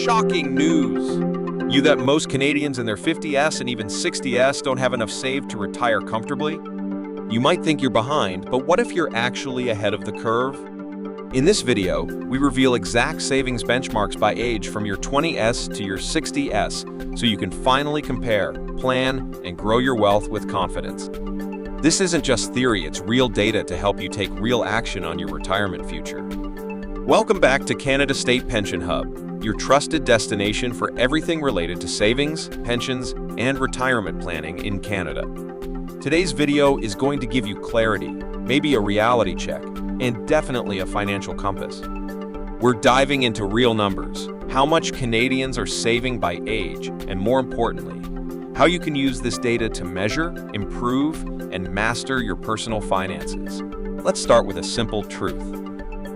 Shocking news! You that most Canadians in their 50s and even 60s don't have enough saved to retire comfortably? You might think you're behind, but what if you're actually ahead of the curve? In this video, we reveal exact savings benchmarks by age from your 20s to your 60s, so you can finally compare, plan, and grow your wealth with confidence. This isn't just theory, it's real data to help you take real action on your retirement future. Welcome back to Canada State Pension Hub, your trusted destination for everything related to savings, pensions, and retirement planning in Canada. Today's video is going to give you clarity, maybe a reality check, and definitely a financial compass. We're diving into real numbers, how much Canadians are saving by age, and more importantly, how you can use this data to measure, improve, and master your personal finances. Let's start with a simple truth.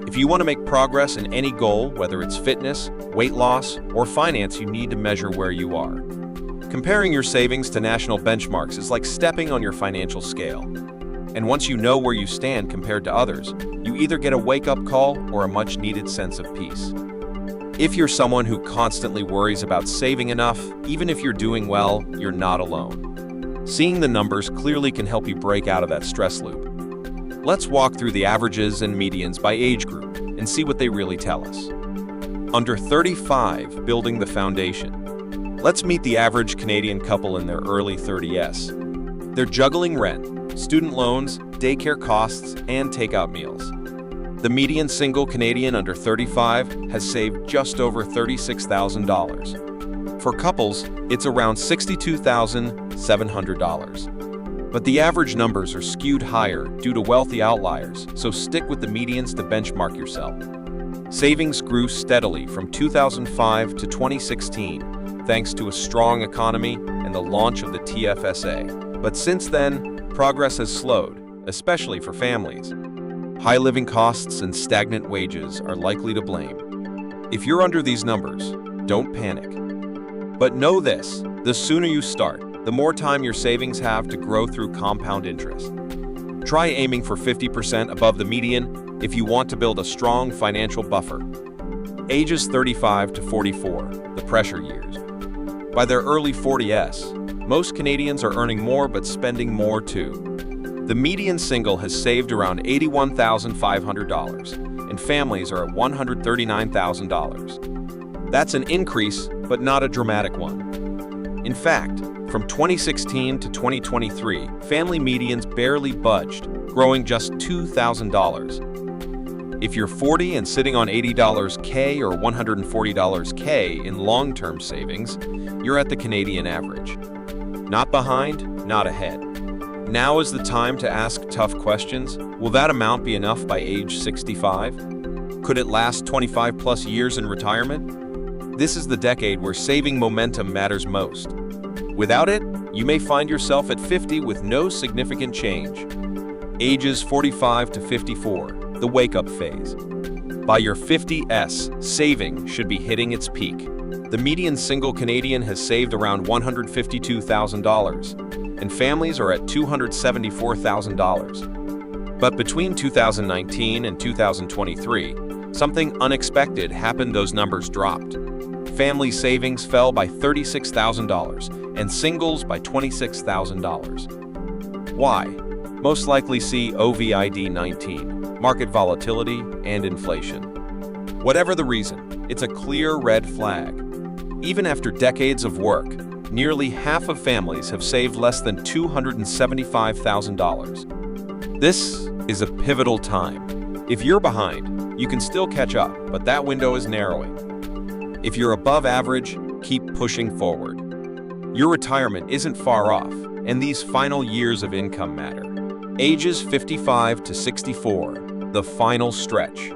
If you want to make progress in any goal, whether it's fitness, weight loss, or finance, you need to measure where you are. Comparing your savings to national benchmarks is like stepping on your financial scale. And once you know where you stand compared to others, you either get a wake-up call or a much-needed sense of peace. If you're someone who constantly worries about saving enough, even if you're doing well, you're not alone. Seeing the numbers clearly can help you break out of that stress loop. Let's walk through the averages and medians by age group and see what they really tell us. Under 35, building the foundation. Let's meet the average Canadian couple in their early 30s. They're juggling rent, student loans, daycare costs, and takeout meals. The median single Canadian under 35 has saved just over $36,000. For couples, it's around $62,700. But the average numbers are skewed higher due to wealthy outliers, so stick with the medians to benchmark yourself. Savings grew steadily from 2005 to 2016, thanks to a strong economy and the launch of the TFSA. But since then, progress has slowed, especially for families. High living costs and stagnant wages are likely to blame. If you're under these numbers, don't panic. But know this, the sooner you start, the more time your savings have to grow through compound interest. Try aiming for 50% above the median if you want to build a strong financial buffer. Ages 35 to 44, the pressure years. By their early 40s, most Canadians are earning more but spending more too. The median single has saved around $81,500, and families are at $139,000. That's an increase, but not a dramatic one. In fact, from 2016 to 2023, family medians barely budged, growing just $2,000. If you're 40 and sitting on $80K or $140K in long-term savings, you're at the Canadian average. Not behind, not ahead. Now is the time to ask tough questions. Will that amount be enough by age 65? Could it last 25 plus years in retirement? This is the decade where saving momentum matters most. Without it, you may find yourself at 50 with no significant change. Ages 45 to 54, the wake-up phase. By your 50s, saving should be hitting its peak. The median single Canadian has saved around $152,000, and families are at $274,000. But between 2019 and 2023, something unexpected happened. Those numbers dropped. Family savings fell by $36,000 and singles by $26,000. Why? Most likely see COVID-19, market volatility, and inflation. Whatever the reason, it's a clear red flag. Even after decades of work, nearly half of families have saved less than $275,000. This is a pivotal time. If you're behind, you can still catch up, but that window is narrowing. If you're above average, keep pushing forward. Your retirement isn't far off, and these final years of income matter. Ages 55 to 64, the final stretch.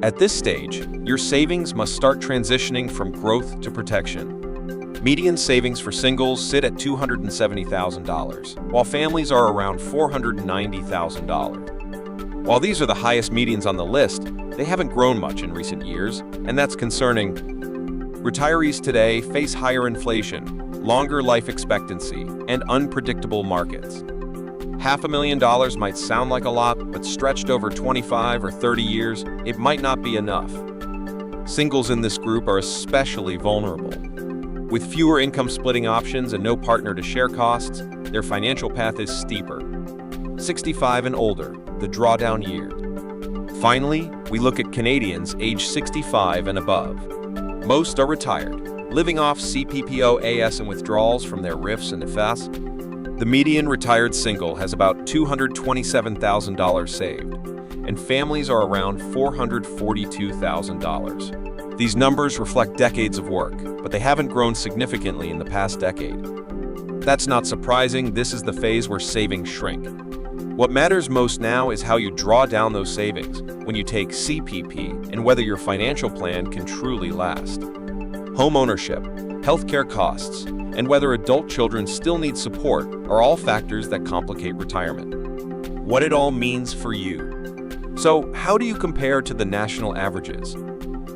At this stage, your savings must start transitioning from growth to protection. Median savings for singles sit at $270,000, while families are around $490,000. While these are the highest medians on the list, they haven't grown much in recent years, and that's concerning. Retirees today face higher inflation, longer life expectancy, and unpredictable markets. $500,000 might sound like a lot, but stretched over 25 or 30 years, it might not be enough. Singles in this group are especially vulnerable. With fewer income splitting options and no partner to share costs, their financial path is steeper. 65 and older, the drawdown year. Finally, we look at Canadians aged 65 and above. Most are retired, living off CPPO AS and withdrawals from their RIFs and TFSA. The median retired single has about $227,000 saved, and families are around $442,000. These numbers reflect decades of work, but they haven't grown significantly in the past decade. That's not surprising. This is the phase where savings shrink. What matters most now is how you draw down those savings when you take CPP and whether your financial plan can truly last. Home ownership, healthcare costs, and whether adult children still need support are all factors that complicate retirement. What it all means for you. So, how do you compare to the national averages?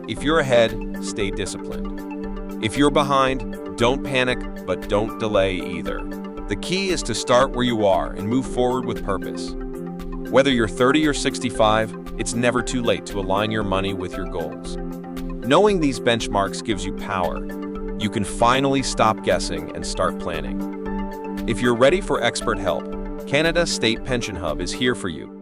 If you're ahead, stay disciplined. If you're behind, don't panic, but don't delay either. The key is to start where you are and move forward with purpose. Whether you're 30 or 65, it's never too late to align your money with your goals. Knowing these benchmarks gives you power. You can finally stop guessing and start planning. If you're ready for expert help, Canada State Pension Hub is here for you.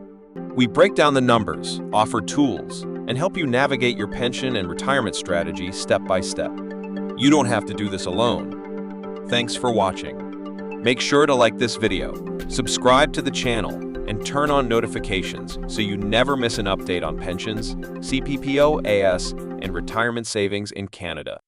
We break down the numbers, offer tools, and help you navigate your pension and retirement strategy step by step. You don't have to do this alone. Thanks for watching. Make sure to like this video, subscribe to the channel, and turn on notifications so you never miss an update on pensions, CPPO, AS, and retirement savings in Canada.